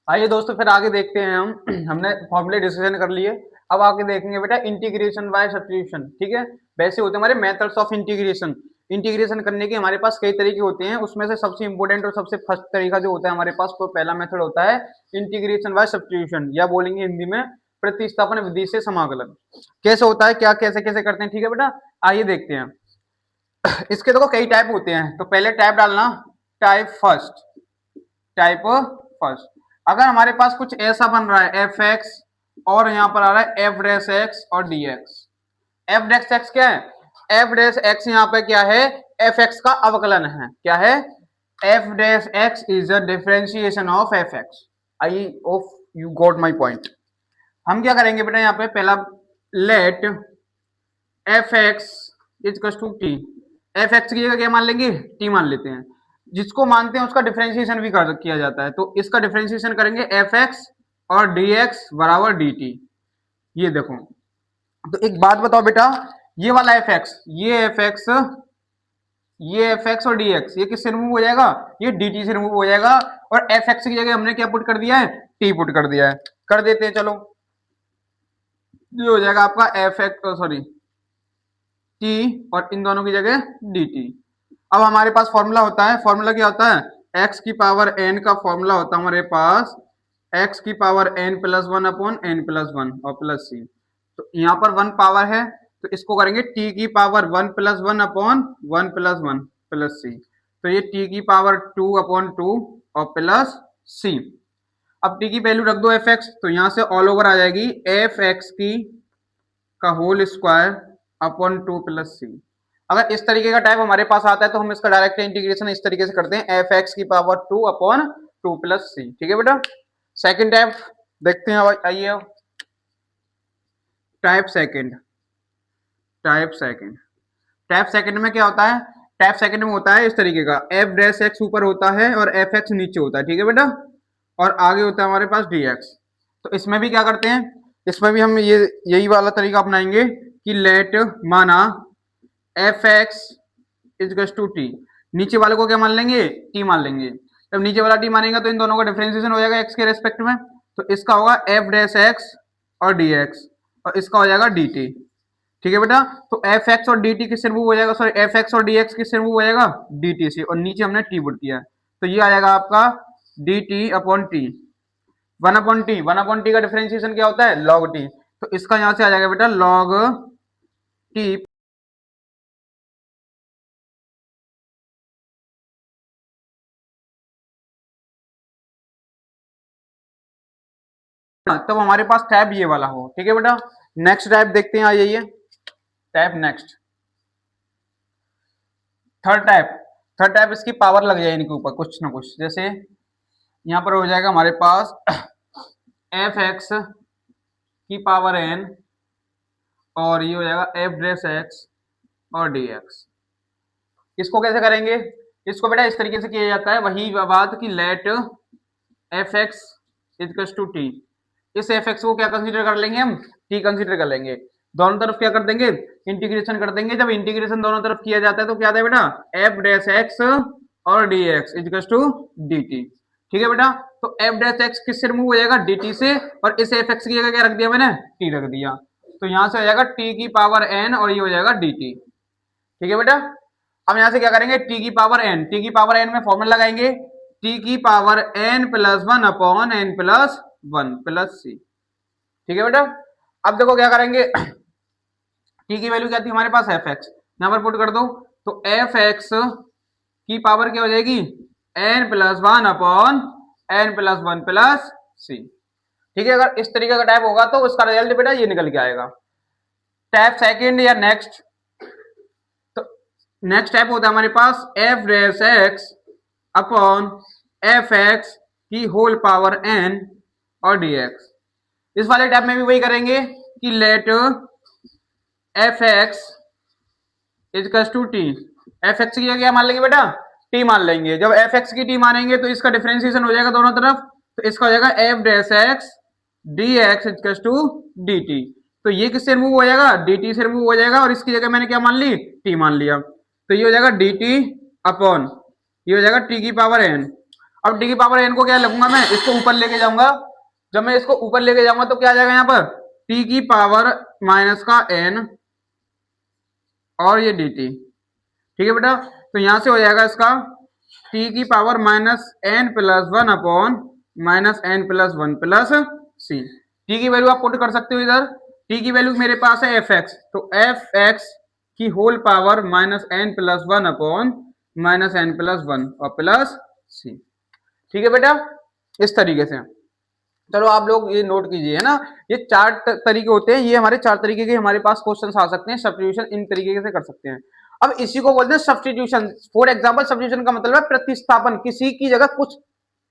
आइए दोस्तों फिर आगे देखते हैं हम। हमने फॉर्मूले डिस्कशन कर लिए। अब आगे देखेंगे बेटा इंटीग्रेशन बाय सब्स्टिट्यूशन। ठीक है, वैसे होते हैं हमारे मेथड्स ऑफ इंटीग्रेशन। इंटीग्रेशन करने के हमारे पास कई तरीके होते हैं, उसमें से सबसे इंपॉर्टेंट और सबसे फर्स्ट तरीका जो होता है हमारे पास, तो पहला मेथड होता है इंटीग्रेशन बाय सब्स्टिट्यूशन, या बोलेंगे हिंदी में प्रतिस्थापन विधि से समाकलन। कैसे होता है, क्या कैसे कैसे करते हैं, ठीक है बेटा, आइए देखते हैं। इसके देखो कई टाइप होते हैं, तो पहले टाइप डालना, टाइप फर्स्ट। टाइप फर्स्ट, अगर हमारे पास कुछ ऐसा बन रहा है एफ एक्स, और यहां पर आ रहा है एफ डैश एक्स और D x. F dash x क्या है, एफ डैश एक्स यहाँ पे क्या है, एफ एक्स का अवकलन है। क्या है, F dash X is a differentiation of F X. I hope you got my point. हम क्या करेंगे बेटा, यहाँ पे पहला let F X is to T. F X की जगह क्या मान लेंगे, टी मान लेते हैं। जिसको मानते हैं उसका डिफरेंशिएशन भी किया जाता है, तो इसका डिफरेंशिएशन करेंगे एफ एक्स और डी एक्स बराबर डी टी। ये देखो, तो एक बात बताओ बेटा, ये वाला एफ एक्स, ये एफ एक्स, ये एफ एक्स और डी एक्स, ये किससे रिमूव हो जाएगा, ये डी टी से रिमूव हो जाएगा। और एफ एक्स की जगह हमने क्या पुट कर दिया है, टी पुट कर दिया है। कर देते हैं, चलो ये हो जाएगा आपका एफ एक्स, सॉरी टी, और इन दोनों की जगह डी टी। अब हमारे पास फॉर्मूला होता है, फॉर्मूला क्या होता है, x की पावर n का फॉर्मूला होता है हमारे पास x की power n plus one upon n plus one और प्लस सी। तो यहाँ पर वन पावर है, तो इसको करेंगे t की power one plus one upon one plus one plus C. तो ये t की पावर टू अपॉन टू और प्लस सी। अब t की वैल्यू रख दो एफ एक्स, तो यहाँ से ऑल ओवर आ जाएगी एफ एक्स की का whole square upon two plus C. अगर इस तरीके का टाइप हमारे पास आता है तो हम इसका डायरेक्ट इंटीग्रेशन इस तरीके से करते हैं, एफ एक्स की power two upon two plus C. ठीक है बेटा, सेकंड टाइप देखते हैं, आइए type second. Type second, type second में क्या होता है, टाइप सेकंड में होता है इस तरीके का, एफ डैश एक्स ऊपर होता है और एफ एक्स नीचे होता है। ठीक है बेटा, और आगे होता है हमारे पास डी एक्स। तो इसमें भी क्या करते हैं, इसमें भी हम ये यही वाला तरीका अपनाएंगे कि लेट माना F X is to T, नीचे वाले को क्या मान लेंगे, टी मान लेंगे। जब नीचे वाला टी मानेगा तो इन दोनों का डिफरेंशिएशन हो जाएगा एक्स के रेस्पेक्ट में, तो इसका होगा एफ डैश एक्स और डी एक्स, और इसका हो जाएगा डी टी। ठीक है बेटा, तो एफ एक्स और डी टी किससे रिमूव हो जाएगा, सॉरी एफ एक्स और डी एक्स किससे रिमूव हो जाएगा, डी टी से, और नीचे हमने टी पुट किया, तो ये आ जाएगा आपका D T upon T. One upon T, one upon T का डिफरेंशिएशन क्या होता है, लॉग टी, तो इसका यहां से आ जाएगा बेटा लॉग टी। तब हमारे पास टैब ये वाला हो। ठीक है बेटा, नेक्स्ट टाइप देखते हैं, आ जाइए tab next. Third type, third type इसकी पावर लग जाए इनके ऊपर कुछ ना कुछ, जैसे यहाँ पर हो जाएगा हमारे पास एफ एक्स की पावर एन, और ये हो जाएगा एफ डैश एक्स और डी एक्स। इसको कैसे करेंगे, इसको बेटा इस तरीके से किया जाता है, वही बात कि let F X is to T. इस एफ एक्स को क्या कंसीडर कर लेंगे हम, टी कंसीडर कर लेंगे। दोनों तरफ क्या कर देंगे, इंटीग्रेशन कर देंगे। जब इंटीग्रेशन दोनों तरफ किया जाता है तो क्या आता है बेटा, एफ डैश एक्स और D X is to D T. ठीक है बेटा, तो एफ डैश एक्स किससे रिमूव हो जाएगा, डी टी से, और इस एफ एक्स की जगह क्या रख दिया मैंने, टी रख दिया, तो यहां से हो जाएगा टी की पावर एन और ये हो जाएगा डी टी। ठीक है बेटा, हम यहां से क्या करेंगे, टी की पावर एन, टी की पावर एन में फॉर्मूला लगाएंगे, टी की power N plus one upon N plus one plus C. ठीक है बेटा, अब देखो क्या करेंगे, टी की वैल्यू क्या थी हमारे पास, एफ एक्स, यहां पर पुट कर दो, तो एफ एक्स की पावर क्या हो जाएगी, N plus one upon N plus one plus C. ठीक है, अगर इस तरीके का टाइप होगा तो उसका रिजल्ट बेटा ये निकल के आएगा। टाइप सेकंड या नेक्स्ट, तो नेक्स्ट टाइप होता है हमारे पास F dash X upon F X की होल पावर एन और डी एक्स। इस वाले टाइप में भी वही करेंगे कि let F X is to T, F X की जगह क्या मान लेंगे बेटा, टी मान लेंगे। जब एफ एक्स की टी मानेंगे तो इसका डिफरेंशिएशन हो जाएगा दोनों तरफ, तो इसका हो जाएगा F dash X D X is to D T. तो ये किससे रिमूव हो जाएगा, डी टी से रिमूव हो जाएगा, और इसकी जगह मैंने क्या मान ली, टी मान लिया, तो ये हो जाएगा डी टी अपॉन, ये हो जाएगा टी की पावर एन, अब डी की पावर एन को क्या लगूंगा, मैं इसको ऊपर लेके जाऊंगा। जब मैं इसको ऊपर लेके जाऊंगा तो क्या आ जाएगा यहाँ पर, टी की पावर माइनस का एन और ये डी टी। ठीक है बेटा, तो यहां से हो जाएगा इसका टी की power minus N plus one upon minus N plus one plus C. T की वैल्यू आप पुट कर सकते हो इधर। टी की वैल्यू मेरे पास है एफ एक्स, तो एफ एक्स की whole power minus N plus one upon minus N plus one और प्लस सी। ठीक है बेटा, इस तरीके से। चलो आप लोग ये नोट कीजिए, है ना। ये चार तरीके होते हैं, ये हमारे चार तरीके के हमारे पास क्वेश्चंस आ सकते हैं। सब्स्टिट्यूशन इन तरीके से कर सकते हैं। अब इसी को बोलते हैं सब्स्टिट्यूशन। फॉर एग्जांपल सब्स्टिट्यूशन का मतलब है प्रतिस्थापन, किसी की जगह कुछ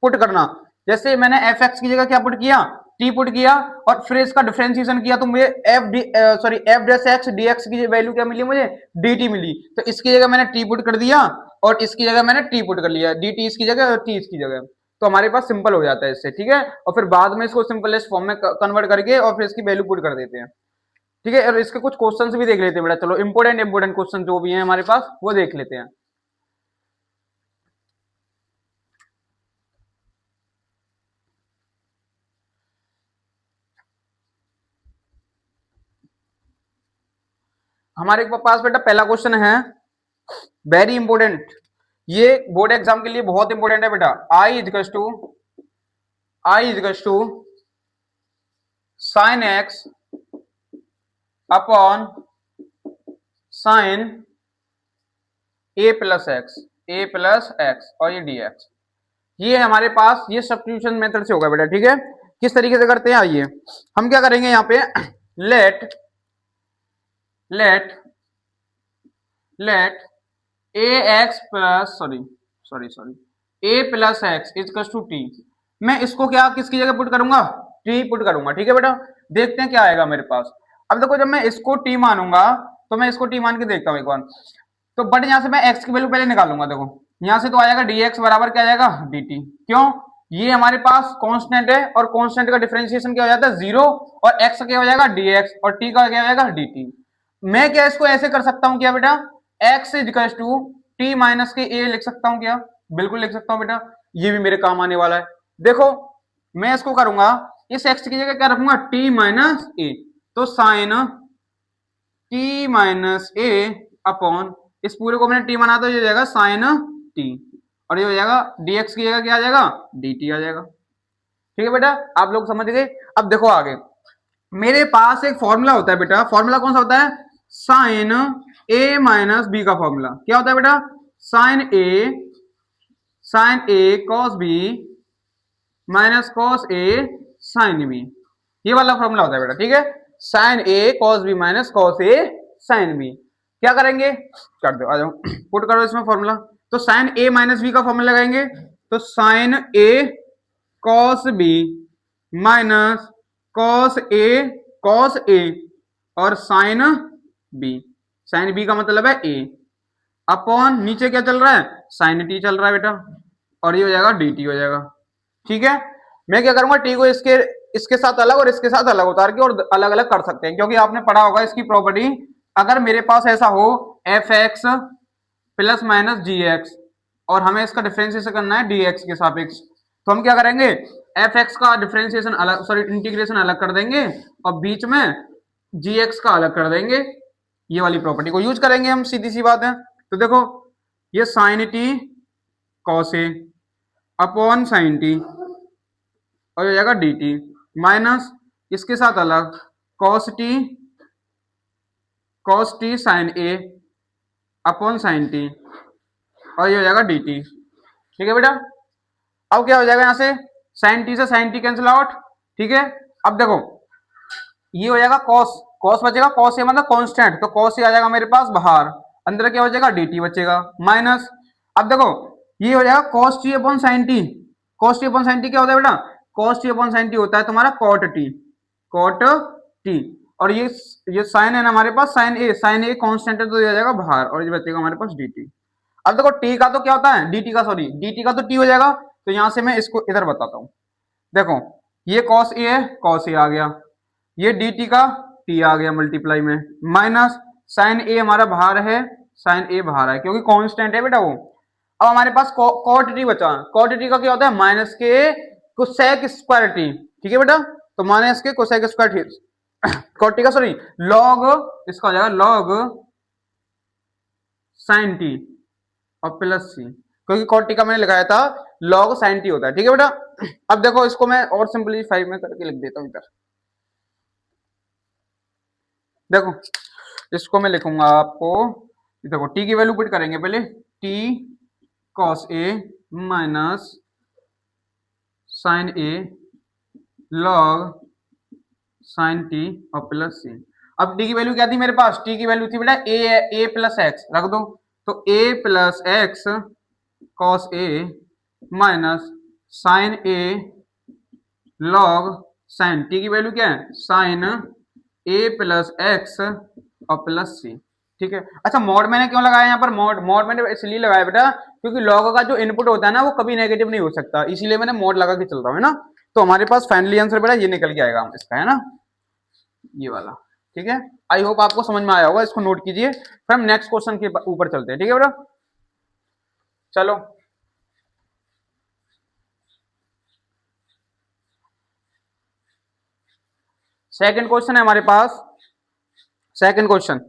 पुट करना। जैसे मैंने एफ एक्स की जगह क्या पुट किया, टी पुट किया, और फिर इसका डिफरेंशिएशन किया तो मुझे F dash X D x की वैल्यू क्या मिली, मुझे डी टी मिली। तो इसकी जगह मैंने टी पुट कर दिया और इसकी जगह मैंने टी पुट कर लिया, डी टी इसकी जगह और टी इसकी जगह। तो हमारे पास सिंपल हो जाता है इससे। ठीक है, और फिर बाद में इसको सिंपलेस्ट फॉर्म में कन्वर्ट करके और फिर इसकी वैल्यू पुट कर देते हैं। ठीक है, और इसके कुछ क्वेश्चंस भी देख लेते हैं बेटा। चलो इंपोर्टेंट क्वेश्चन जो भी हैं हमारे पास वो देख लेते हैं। हमारे पास बेटा पहला क्वेश्चन है, वेरी इंपोर्टेंट, ये बोर्ड एग्जाम के लिए बहुत इंपोर्टेंट है बेटा। I is to sine X upon sine A plus X और ये डी एक्स। ये हमारे पास ये सब्स्टिट्यूशन मेथड से होगा बेटा। ठीक है, किस तरीके से करते हैं, आइए हम क्या करेंगे यहाँ पे, let a x plus a plus x is to t. मैं इसको क्या किसकी जगह पुट करूंगा, टी पुट करूंगा। ठीक है बेटा, देखते हैं क्या आएगा मेरे पास। अब देखो जब मैं इसको टी मानूंगा तो मैं इसको टी मान के देखता हूं एक बार। तो बट यहां से मैं एक्स की वैल्यू पहले निकालूंगा। देखो यहां से तो आ जाएगा dx बराबर क्या आ जाएगा dt। क्यों, ये हमारे पास कांस्टेंट है और कांस्टेंट का डिफरेंशिएशन क्या हो जाता है, जीरो, और x क्या हो जाएगा dx और t का क्या हो जाएगा dt। मैं क्या इसको ऐसे कर सकता हूं क्या बेटा, x equal to t minus के a लिख सकता हूं क्या, बिल्कुल लिख सकता हूं बेटा, ये भी मेरे काम आने वाला है। देखो मैं इसको करूंगा, इस x की जगह क्या रखूंगा, t माइनस a, तो sine t minus a upon इस पूरे को मैंने टी बना तो ये हो जाएगा साइन टी, और ये हो जाएगा dx की जगह क्या आ जाएगा dt आ जाएगा। ठीक है बेटा, आप लोग समझ गए। अब देखो आगे मेरे पास एक फॉर्मूला होता है बेटा, फॉर्मूला कौन सा होता है, साइन a माइनस बी का फॉर्मूला क्या होता है बेटा, sign A cos B minus cos A sine B, ये वाला फॉर्मूला होता है बेटा। ठीक है, sign A cos B minus cos A sine B. क्या करेंगे, कर दो, आ जाओ पुट करो इसमें फॉर्मूला। तो साइन ए माइनस बी का फॉर्मूला लगाएंगे, तो sign A cos B minus cos A और साइन बी का मतलब है ए, अपॉन नीचे क्या चल रहा है, साइन टी चल रहा है बेटा, और ये हो जाएगा डी टी हो जाएगा। ठीक है, मैं क्या करूंगा, टी को इसके साथ अलग और इसके साथ अलग उतार के और अलग अलग कर सकते हैं, क्योंकि आपने पढ़ा होगा इसकी प्रॉपर्टी। अगर मेरे पास ऐसा हो एफ एक्स प्लस माइनस जी एक्स और हमें इसका डिफरेंशिएशन करना है डी एक्स के सापेक्ष, तो हम क्या करेंगे, एफ एक्स का डिफरेंशिएशन अलग, इंटीग्रेशन अलग कर देंगे और बीच में जी एक्स का अलग कर देंगे। ये वाली प्रॉपर्टी को यूज करेंगे हम, सीधी सी बात है। तो देखो ये sign T cos A upon sine t और हो जाएगा डी टी माइनस इसके साथ अलग कॉस टी साइन ए अपॉन साइन टी और ये हो जाएगा डी टी। ठीक है बेटा, अब क्या हो जाएगा, यहां से साइन टी से साइन टी कैंसिल आउट। ठीक है, अब देखो ये हो जाएगा कॉस बचेगा, कॉस ए मतलब कांस्टेंट, तो कॉस ए आ जाएगा मेरे पास बाहर, अंदर क्या हो जाएगा डी टी बचेगा माइनस। अब देखो ये हो जाएगा cos T upon sine T, cos T upon sine T क्या होता है बेटा, cos T upon sine T होता है तुम्हारा कॉट टी, और ये साइन है ना हमारे पास, साइन ए कांस्टेंट है तो ये आ जाएगा बाहर और ये बचेगा हमारे पास डी टी। अब देखो टी का तो क्या होता है, डी टी का तो टी हो जाएगा, तो यहां से मैं इसको इधर बताता हूं। देखो ये कॉस ए है, कॉस ए आ गया, ये डी टी का टी आ गया मल्टीप्लाई में, माइनस साइन ए हमारा बाहर है, साइन ए बाहर है क्योंकि कांस्टेंट है बेटा वो। अब हमारे पास कॉट टी बचा, कॉट टी का क्या होता है माइनस के कोसेक स्क्वायर टी, ठीक है बेटा, तो माइनस के cosec square t cot t का सॉरी लॉग, इसका हो जाएगा लॉग साइन टी और प्लस सी, क्योंकि कॉट टी का मैंने लगाया था लॉग साइन टी होता है, ठीक है बेटा। अब देखो इसको मैं और सिंपलीफाई में करके लिख देता हूं इधर, देखो इसको मैं लिखूंगा आपको, देखो टी की वैल्यू पुट करेंगे पहले, T cos A minus sign A log sine t और प्लस सी। अब टी की वैल्यू क्या थी मेरे पास, टी की वैल्यू थी बेटा ए प्लस एक्स रख दो, तो ए plus x cos A minus sign A log sine, T की वैल्यू क्या है साइन ए प्लस एक्स और प्लस सी, ठीक है। अच्छा मॉड मैंने क्यों लगाया यहाँ पर, मॉड मैंने इसलिए लगाया बेटा क्योंकि लॉग का जो इनपुट होता है ना वो कभी नेगेटिव नहीं हो सकता, इसीलिए मैंने मॉड लगा के चल रहा हूँ, है ना। तो हमारे पास फाइनली आंसर बेटा ये निकल के आएगा इसका, है ना, ये वाला, ठीक है। आई होप आपको समझ में आया होगा, इसको नोट कीजिए, फिर हम नेक्स्ट क्वेश्चन के ऊपर चलते हैं, ठीक है बेटा। चलो सेकंड क्वेश्चन है हमारे पास, सेकंड क्वेश्चन,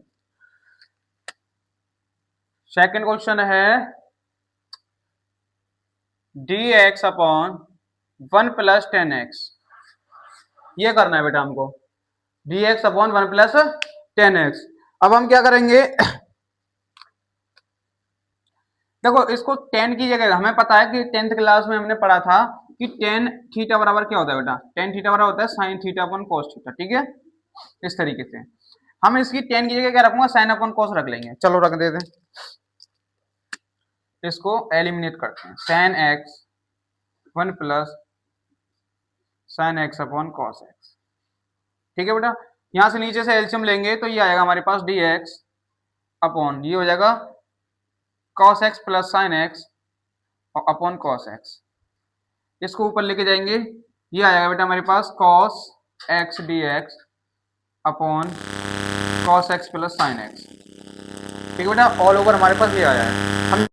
सेकंड क्वेश्चन है dx अपॉन 1 प्लस 10x, ये करना है बेटा हमको, dx अपॉन 1 प्लस 10x। अब हम क्या करेंगे देखो इसको 10 की जगह, हमें पता है कि 10th क्लास में हमने पढ़ा था कि टेन थीटा बराबर क्या होता है बेटा, टेन थीटा बराबर होता है sine theta upon cos theta, ठीक है। इस तरीके से हम इसकी 10 की जगह क्या रखूंगा, साइन अपॉन कॉस रख लेंगे, चलो रख देते हैं, इसको एलिमिनेट करते हैं, sine x 1 plus sign X upon cos x, ठीक है बेटा। यहां से नीचे से एलसीएम लेंगे तो ये आएगा हमारे पास dx अपॉन, ये हो जाएगा cos x plus sine x और अपॉन cos x, इसको ऊपर लेके जाएंगे, ये आएगा बेटा हमारे पास cos x dx upon cos x plus sine x, ठीक है बेटा, ऑल ओवर हमारे पास ये आया है। हम